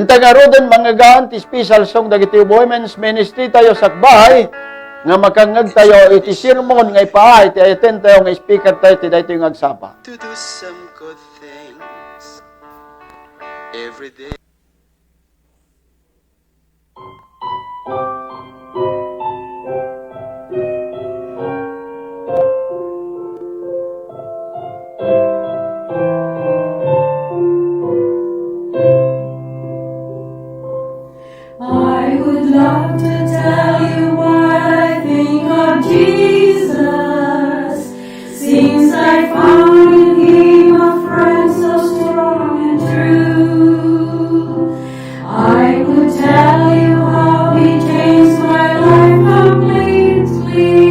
tagarodon mga gaan, ti special song dagiti women's ministry tayo sakbahay, nga makangag tayo iti sermon nga ipahay, ti attend tayo nga speaker tayo, ti dahito yung agsapa. To do some good things every day. I would love to tell you what I think of Jesus, since I found in Him a friend so strong and true. I would tell you how He changed my life completely.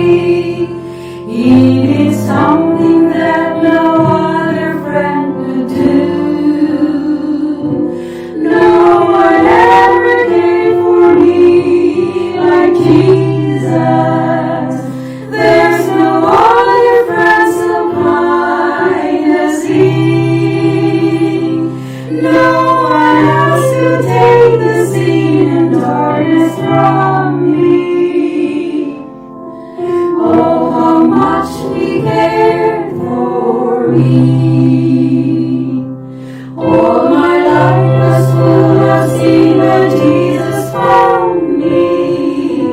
He did something that no other friend could do. No one ever cared for me like Jesus. There's no other friend so kind as He. No one else could take the sin and darkness from me. Oh, how much He cared for me. All my life was full of sin when Jesus found me.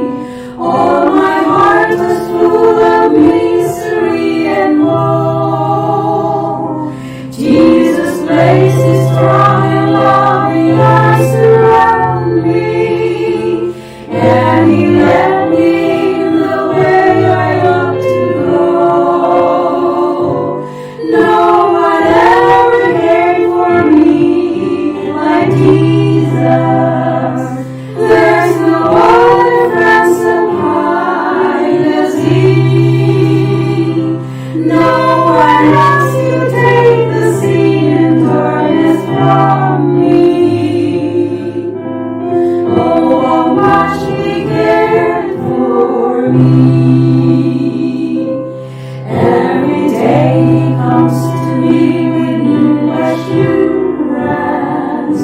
All my heart was full of misery and woe. Jesus placed His strong and loving arms around me, and He led me in the way I ought to go. No one ever cared for me like Jesus. There's no other friend so kind as He. No one else could take the sin and darkness from me. Oh, how much He cared for me. Every day He comes to me with new assurance.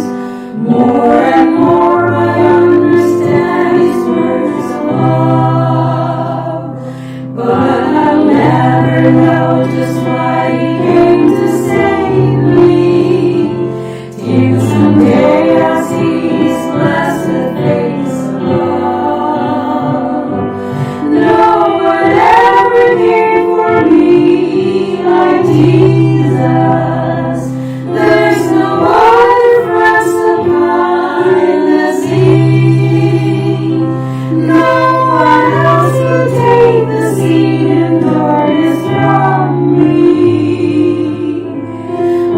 More and more I understand His words of love. But I'll never know just why He came to save me, till someday I'll see His blessed face above. No one ever cared for me like Jesus. There's no other friend so kind as He. No one else could take the sin and darkness from me.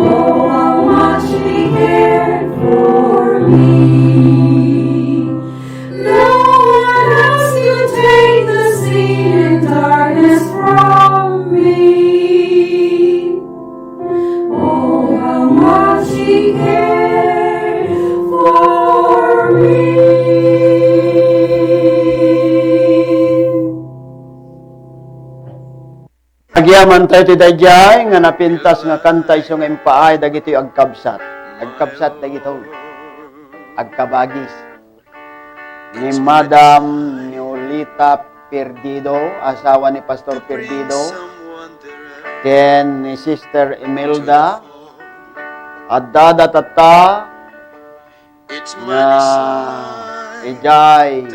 Oh, how much He cared for me. No one else could take the sin and darkness from me. Oh, how much He cared for me. Agyaman tayo ti dayjay nga napintas nga kanta iso nga impaay dagiti agkabsat. Agkabsat dagito. Agkabagis. Ni Madam Niolita Perdido, asawa ni Pastor Perdido, ken ni Sister Imelda, at dada tata nga ijay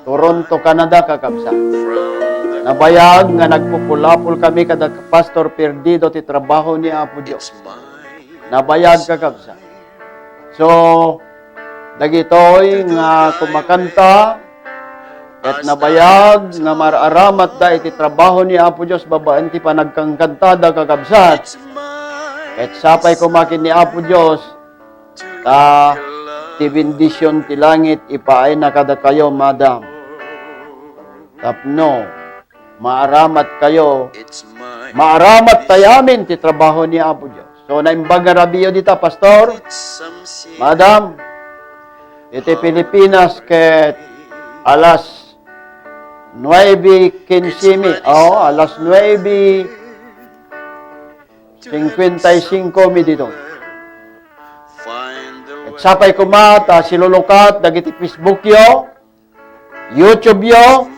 Toronto, Canada kakabsat. Nabayag nga nagpupulapol kami kada Pastor Perdido ti trabaho ni Apo Dios. Nabayag kakabsat. So, dagitoy nga kumakanta at nabayag nga mararamat da iti trabaho ni Apo Dios babaan ti panagkangkantada kakabsat. At sapay kumakin ni Apo Dios ta ti bendisyon ti langit ipaay na kada kayo, Madam. Tapno, maaramat kayo, maaramat tayamin ti trabaho ni Apo Dios. So, naimbag nga rabiyo dita, Pastor, Madam, iti Pilipinas ket alas 9:15, alas 9:55 mi dito. Sapay ko mata silulukat dagiti Facebook yo, YouTube yo,